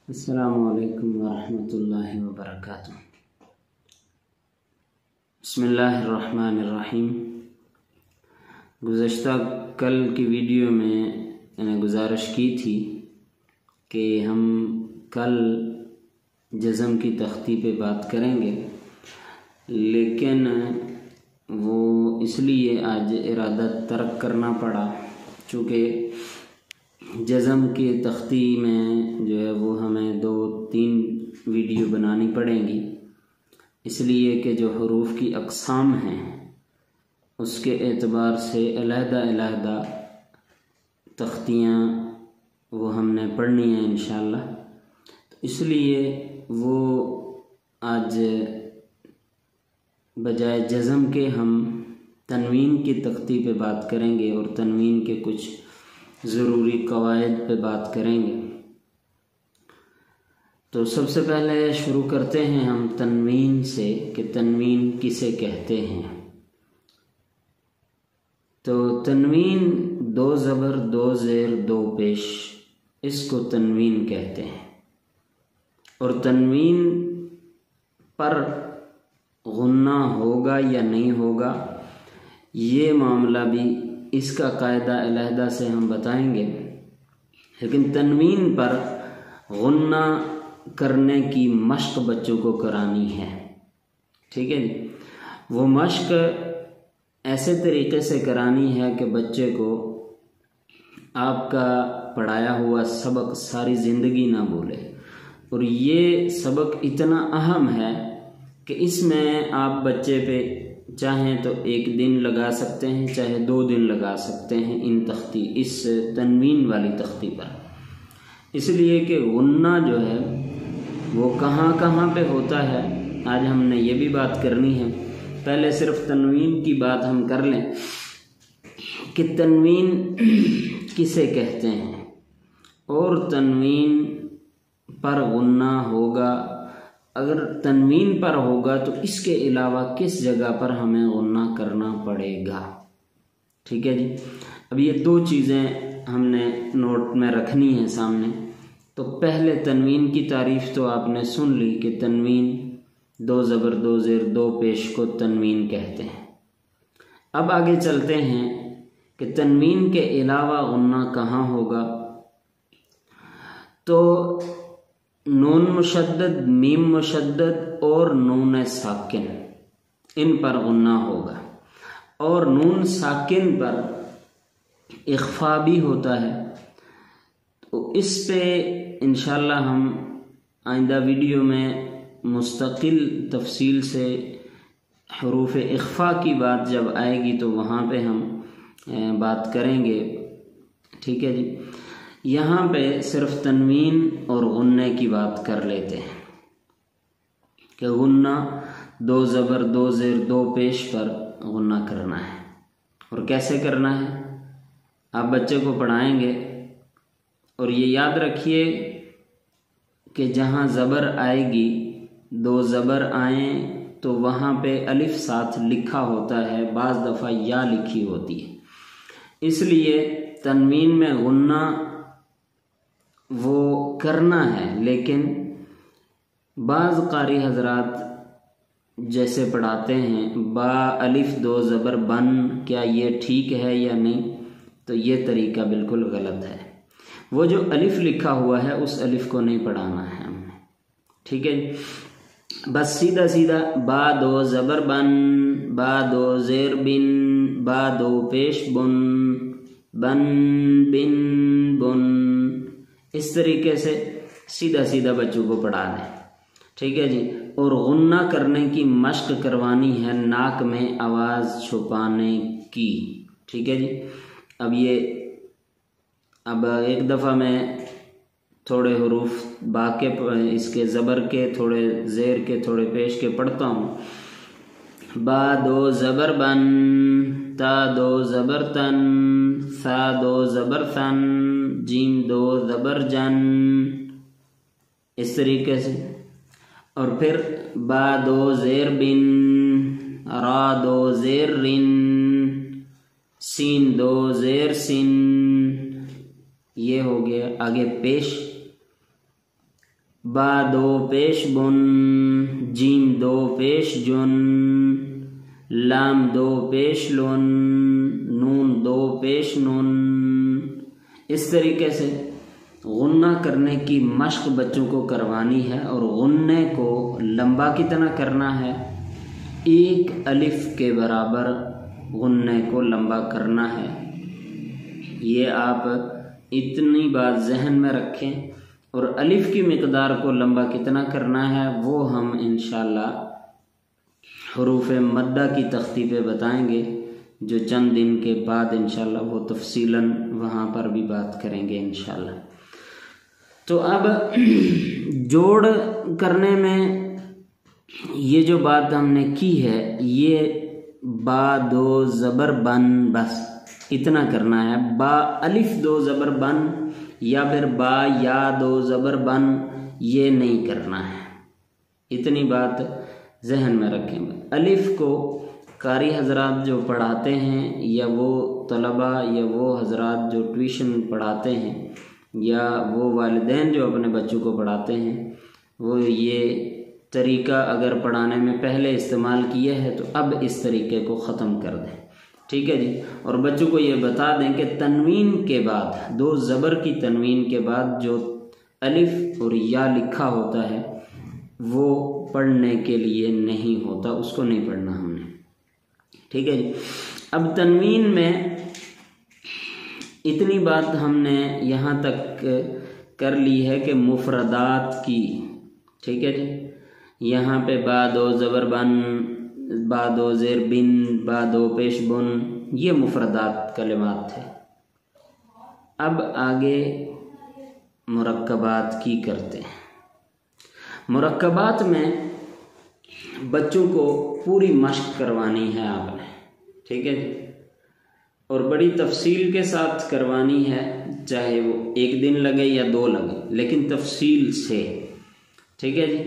السلام علیکم ورحمۃ اللہ وبرکاتہ۔ بسم اللہ الرحمن الرحیم۔ گزشتہ کل کی ویڈیو میں گزارش کی تھی کہ ہم کل جزم کی تختی پہ بات کریں گے، لیکن وہ اس لیے آج ارادہ ترک کرنا پڑا چونکہ جزم کی تختی میں جو ہے وہ ہمیں 2-3 ویڈیو بنانی پڑیں گی، اس لیے کہ جو حروف کی اقسام ہیں اس کے اعتبار سے علیحدہ علیحدہ تختیاں وہ ہم نے پڑھنی ہیں انشاءاللہ، تو اس لیے وہ آج بجائے جزم کے ہم تنوین کی تختی پہ بات کریں گے اور تنوین کے کچھ ضروری قواعد پہ بات کریں گے۔ تو سب سے پہلے شروع کرتے ہیں ہم تنوین سے کہ تنوین کسے کہتے ہیں۔ تو تنوین 2 زبر 2 زیر 2 پیش، اس کو تنوین کہتے ہیں، اور تنوین پر غنہ ہوگا یا نہیں ہوگا یہ معاملہ بھی اس کا قاعدہ علیحدہ سے ہم بتائیں گے، لیکن تنوین پر غنہ کرنے کی مشق بچوں کو کرانی ہے، ٹھیک ہے جی۔ وہ مشق ایسے طریقے سے کرانی ہے کہ بچے کو آپ کا پڑھایا ہوا سبق ساری زندگی نہ بھولے، اور یہ سبق اتنا اہم ہے کہ اس میں آپ بچے پہ چاہیں تو 1 دن لگا سکتے ہیں، چاہے 2 دن لگا سکتے ہیں اس تنوین والی تختی پر، اس لیے کہ غنہ جو ہے وہ کہاں کہاں پہ ہوتا ہے آج ہم نے یہ بھی بات کرنی ہے۔ پہلے صرف تنوین کی بات ہم کر لیں کہ تنوین کسے کہتے ہیں اور تنوین پر غنہ ہوگا، اگر تنوین پر ہوگا تو اس کے علاوہ کس جگہ پر ہمیں غنہ کرنا پڑے گا، ٹھیک ہے جی۔ اب یہ 2 چیزیں ہم نے نوٹ میں رکھنی ہیں سامنے۔ تو پہلے تنوین کی تعریف تو آپ نے سن لی کہ تنوین 2 زبر 2 زیر 2 پیش کو تنوین کہتے ہیں۔ اب آگے چلتے ہیں کہ تنوین کے علاوہ غنہ کہاں ہوگا۔ تو نون مشدد، میم مشدد اور نون ساکن، ان پر غنہ ہوگا، اور نون ساکن پر اخفا بھی ہوتا ہے۔ تو اس پہ انشاءاللہ ہم آئندہ ویڈیو میں مستقل تفصیل سے حروف اخفا کی بات جب آئے گی تو وہاں پہ ہم بات کریں گے، ٹھیک ہے جی۔ یہاں پہ صرف تنوین اور غنہ کی بات کر لیتے ہیں کہ غنہ 2 زبر 2 زیر 2 پیش پر غنہ کرنا ہے، اور کیسے کرنا ہے آپ بچے کو پڑھائیں گے، اور یہ یاد رکھیے کہ جہاں زبر آئے گی 2 زبر آئیں تو وہاں پہ الف ساتھ لکھا ہوتا ہے، بعض دفعہ یا لکھی ہوتی ہے، اس لیے تنوین میں غنہ وہ کرنا ہے، لیکن بعض قاری حضرات جیسے پڑھاتے ہیں با الف 2 زبر بن، کیا یہ ٹھیک ہے یا نہیں؟ تو یہ طریقہ بالکل غلط ہے۔ وہ جو الف لکھا ہوا ہے اس الف کو نہیں پڑھانا ہے ہم نے، ٹھیک ہے۔ بس سیدھا سیدھا با 2 زبر بن، با 2 زیر بن، با 2 پیش بن، بن بن بن، اس طریقے سے سیدھا سیدھا بچوں کو پڑھا دیں، ٹھیک ہے جی۔ اور غنہ کرنے کی مشق کروانی ہے ناک میں آواز چھپانے کی، ٹھیک ہے جی۔ اب ایک دفعہ میں تھوڑے حروف با کے اس کے زبر کے، تھوڑے زیر کے، تھوڑے پیش کے پڑھتا ہوں۔ با 2 زبر بن، تا 2 زبر تن، ثا 2 زبر ثن، جیم 2 زبر جن، اس طریقے سے۔ اور پھر با 2 زیر بن، را 2 زیر رن، سین 2 زیر سن، یہ ہو گیا۔ آگے پیش با دو پیش بن، جیم دو پیش جن، لام دو پیش لن، نون دو پیش نن۔ اس طریقے سے غنہ کرنے کی مشق بچوں کو کروانی ہے، اور غنے کو لمبا کتنا کرنا ہے، ایک الف کے برابر غنے کو لمبا کرنا ہے۔ یہ آپ اتنی بات ذہن میں رکھیں، اور الف کی مقدار کو لمبا کتنا کرنا ہے وہ ہم انشاءاللہ حروف مدہ کی تختی پہ بتائیں گے، جو چند دن کے بعد انشاءاللہ وہ تفصیلاً وہاں پر بھی بات کریں گے انشاءاللہ۔ تو اب جوڑ کرنے میں یہ جو بات ہم نے کی ہے، یہ با دو زبر بن، بس اتنا کرنا ہے۔ با الف دو زبر بن یا پھر با یا دو زبر بن، یہ نہیں کرنا ہے، اتنی بات ذہن میں رکھیں۔ الف کو قاری حضرات جو پڑھاتے ہیں، یا وہ طلبہ یا وہ حضرات جو ٹیوشن پڑھاتے ہیں، یا وہ والدین جو اپنے بچوں کو پڑھاتے ہیں، وہ یہ طریقہ اگر پڑھانے میں پہلے استعمال کیا ہے تو اب اس طریقے کو ختم کر دیں، ٹھیک ہے جی۔ اور بچوں کو یہ بتا دیں کہ تنوین کے بعد، دو زبر کی تنوین کے بعد جو الف اور یا لکھا ہوتا ہے وہ پڑھنے کے لیے نہیں ہوتا، اس کو نہیں پڑھنا ہم نے، ٹھیک ہے جی۔ اب تنوین میں اتنی بات ہم نے یہاں تک کر لی ہے کہ مفردات کی، ٹھیک ہے جی۔ یہاں پہ با دو زبر بن، با دو زیر بن، با دو پیش بن، یہ مفردات کلمات تھے۔ اب آگے مرکبات کی کرتے ہیں۔ مرکبات میں بچوں کو پوری مشق کروانی ہے آپ نے، ٹھیک ہے جی، اور بڑی تفصیل کے ساتھ کروانی ہے، چاہے وہ ایک دن لگے یا دو لگے، لیکن تفصیل سے، ٹھیک ہے جی۔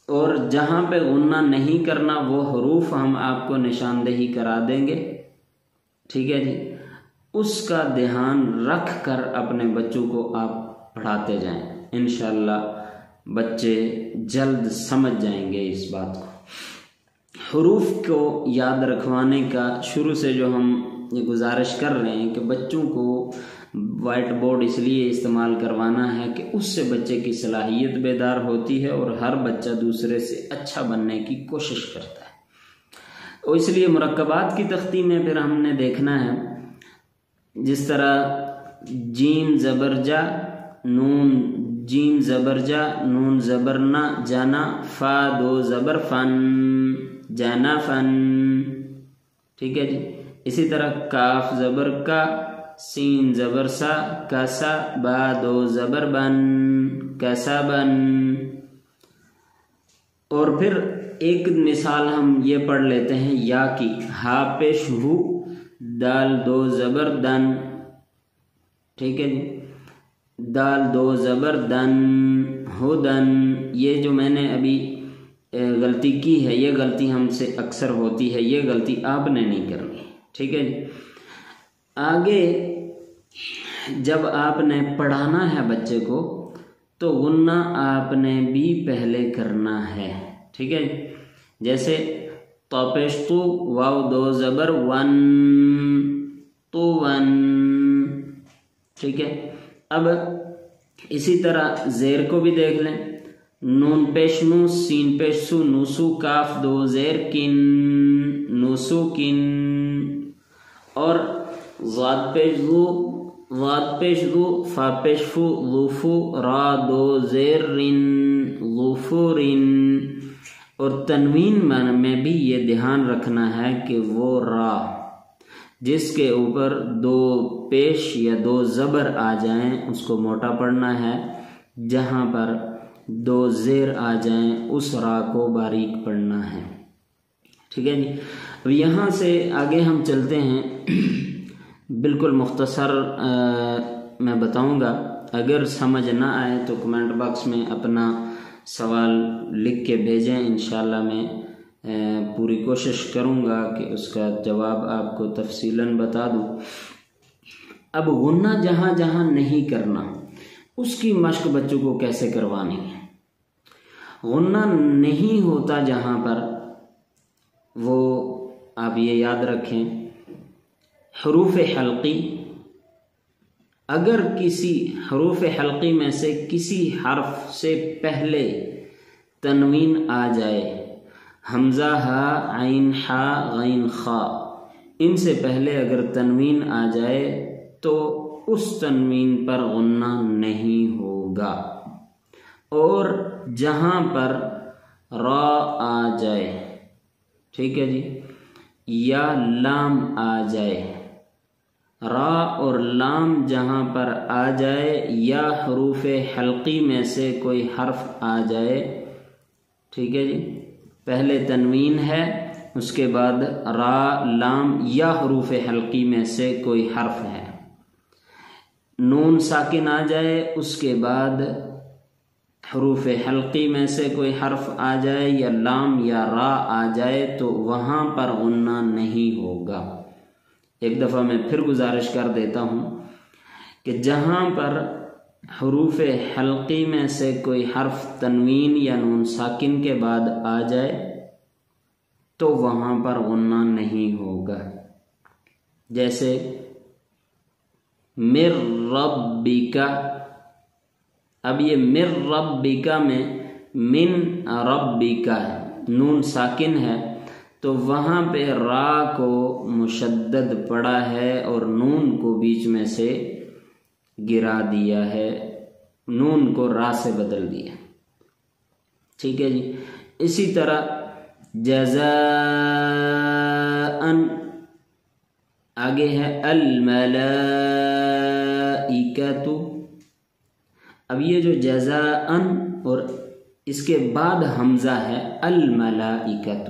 اور جہاں پہ غنہ نہیں کرنا وہ حروف ہم آپ کو نشاندہی کرا دیں گے، ٹھیک ہے جی۔ اس کا دھیان رکھ کر اپنے بچوں کو آپ پڑھاتے جائیں، انشاءاللہ بچے جلد سمجھ جائیں گے اس بات کو۔ حروف کو یاد رکھوانے کا شروع سے جو ہم یہ گزارش کر رہے ہیں کہ بچوں کو وائٹ بورڈ اس لیے استعمال کروانا ہے کہ اس سے بچے کی صلاحیت بیدار ہوتی ہے، اور ہر بچہ دوسرے سے اچھا بننے کی کوشش کرتا ہے۔ اور اس لیے مرکبات کی تختی میں پھر ہم نے دیکھنا ہے، جس طرح جیم زبر جا، نون جیم زبر جا، نون زبر نہ جانا، فا دو زبر فن، جانا فن، ٹھیک ہے جی۔ اسی طرح کاف زبر کا، سین زبر سا، کسا، با دو زبر بن، کسا بن۔ اور پھر ایک مثال ہم یہ پڑھ لیتے ہیں یا کی، ہا پیش ہو، دال دو زبر دن، ٹھیک ہے جی، دال دو زبر دن، ہدن۔ یہ جو میں نے ابھی غلطی کی ہے، یہ غلطی ہم سے اکثر ہوتی ہے، یہ غلطی آپ نے نہیں کرنی، ٹھیک ہے جی۔ آگے جب آپ نے پڑھانا ہے بچے کو تو غنہ آپ نے بھی پہلے کرنا ہے، ٹھیک ہے جی۔ جیسے توپشتو، واو دو زبر ون، تو ون، ٹھیک ہے۔ اب اسی طرح زیر کو بھی دیکھ لیں، نون پیش نو، سین پیش سو، نوسو، کاف دو زیر کن، نوسو کن۔ اور ضاد پیش دو، ضاد پیش دو، فا پیش فو، ظوفو، را دو زیر رن، ظوفورن۔ اور تنوین میں بھی یہ دھیان رکھنا ہے کہ وہ را جس کے اوپر دو پیش یا دو زبر آ جائیں اس کو موٹا پڑھنا ہے، جہاں پر دو زیر آ جائیں اس را کو باریک پڑھنا ہے، ٹھیک ہے جی۔ اب یہاں سے آگے ہم چلتے ہیں، بالکل مختصر میں بتاؤں گا، اگر سمجھ نہ آئے تو کمنٹ باکس میں اپنا سوال لکھ کے بھیجیں، انشاءاللہ میں پوری کوشش کروں گا کہ اس کا جواب آپ کو تفصیلاً بتا دوں۔ اب غنہ جہاں جہاں نہیں کرنا اس کی مشق بچوں کو کیسے کروانی ہے۔ غنہ نہیں ہوتا جہاں پر، وہ آپ یہ یاد رکھیں حروف حلقی، اگر کسی حروف حلقی میں سے کسی حرف سے پہلے تنوین آ جائے، حمزہ ہا عین حا غین خا، ان سے پہلے اگر تنوین آ جائے تو اس تنوین پر غنہ نہیں ہوگا، اور جہاں پر را آ جائے، ٹھیک ہے جی، یا لام آ جائے، را اور لام جہاں پر آ جائے یا حروف حلقی میں سے کوئی حرف آ جائے، ٹھیک ہے جی، پہلے تنوین ہے، اس کے بعد را لام یا حروف حلقی میں سے کوئی حرف ہے، نون ساکن آ جائے، اس کے بعد حروف حلقی میں سے کوئی حرف آ جائے یا لام یا را آ جائے تو وہاں پر غنہ نہیں ہوگا۔ ایک دفعہ میں پھر گزارش کر دیتا ہوں کہ جہاں پر حروف حلقی میں سے کوئی حرف تنوین یا نون ساکن کے بعد آ جائے تو وہاں پر غنہ نہیں ہوگا، جیسے مر ربک، اب یہ مر ربک میں من ربک نون ساکن ہے تو وہاں پہ را کو مشدد پڑا ہے اور نون کو بیچ میں سے گرا دیا ہے، نون کو را سے بدل دیا، ٹھیک ہے جی۔ اسی طرح جزاء، آگے ہے الملائکۃ، اب یہ جو جزاء اور اس کے بعد حمزہ ہے الملائکۃ،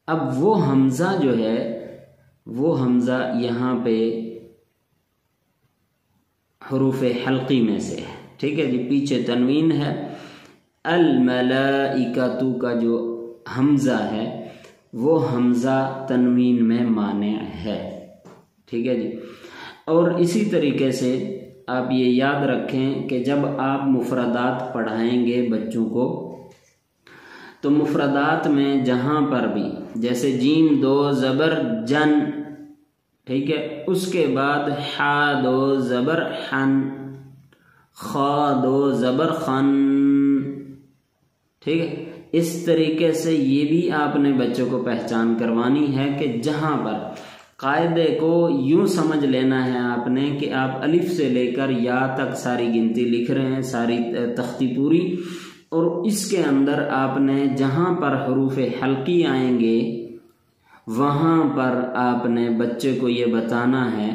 اب وہ حمزہ جو ہے وہ حمزہ یہاں پہ حروف حلقی میں سے ہے، ٹھیک ہے جی، پیچھے تنوین ہے، الملائکۃ کا جو حمزہ ہے وہ حمزہ تنوین میں مانع ہے، ٹھیک ہے جی۔ اور اسی طریقے سے آپ یہ یاد رکھیں کہ جب آپ مفردات پڑھائیں گے بچوں کو تو مفردات میں جہاں پر بھی، جیسے جیم دو زبر جن، ٹھیک ہے، اس کے بعد حا دو زبر حن، خا دو زبر خن، ٹھیک ہے، اس طریقے سے یہ بھی آپ نے بچوں کو پہچان کروانی ہے کہ جہاں پر قاعدے کو یوں سمجھ لینا ہے آپ نے کہ آپ الف سے لے کر یا تک ساری گنتی لکھ رہے ہیں، ساری تختی پوری، اور اس کے اندر آپ نے جہاں پر حروف حلقی آئیں گے وہاں پر آپ نے بچے کو یہ بتانا ہے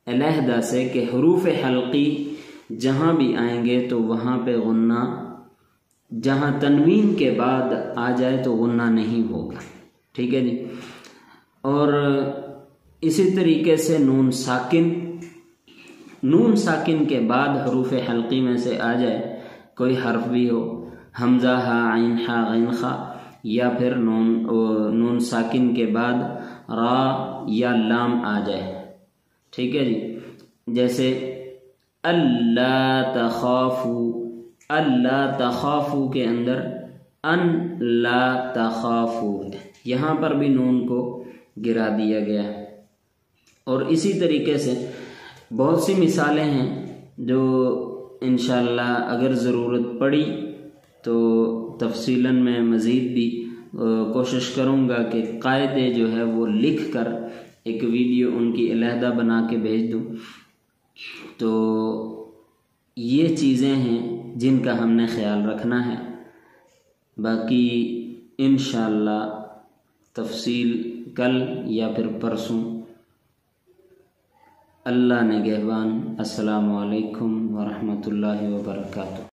علیحدہ سے کہ حروف حلقی جہاں بھی آئیں گے تو وہاں پہ غنہ، جہاں تنوین کے بعد آ جائے تو غنہ نہیں ہوگا، ٹھیک ہے جی۔ اور اسی طریقے سے نون ساکن کے بعد حروف حلقی میں سے آ جائے کوئی حرف بھی ہو، حمزہ ہا عین حا غین خا، یا پھر نون ساکن کے بعد را یا لام آ جائے، ٹھیک ہے جی، جیسے اللہ تخافو، اللہ تخافو کے اندر ان لا تخافو، یہاں پر بھی نون کو گرا دیا گیا ہے۔ اور اسی طریقے سے بہت سی مثالیں ہیں جو انشاءاللہ اگر ضرورت پڑی تو تفصیلاً میں مزید بھی کوشش کروں گا کہ قاعدے جو ہے وہ لکھ کر ایک ویڈیو ان کی علیحدہ بنا کے بھیج دوں۔ تو یہ چیزیں ہیں جن کا ہم نے خیال رکھنا ہے، باقی انشاءاللہ تفصیل کل یا پھر پرسوں۔ اللہ نگہبان۔ السلام علیکم ورحمۃ اللہ وبرکاتہ۔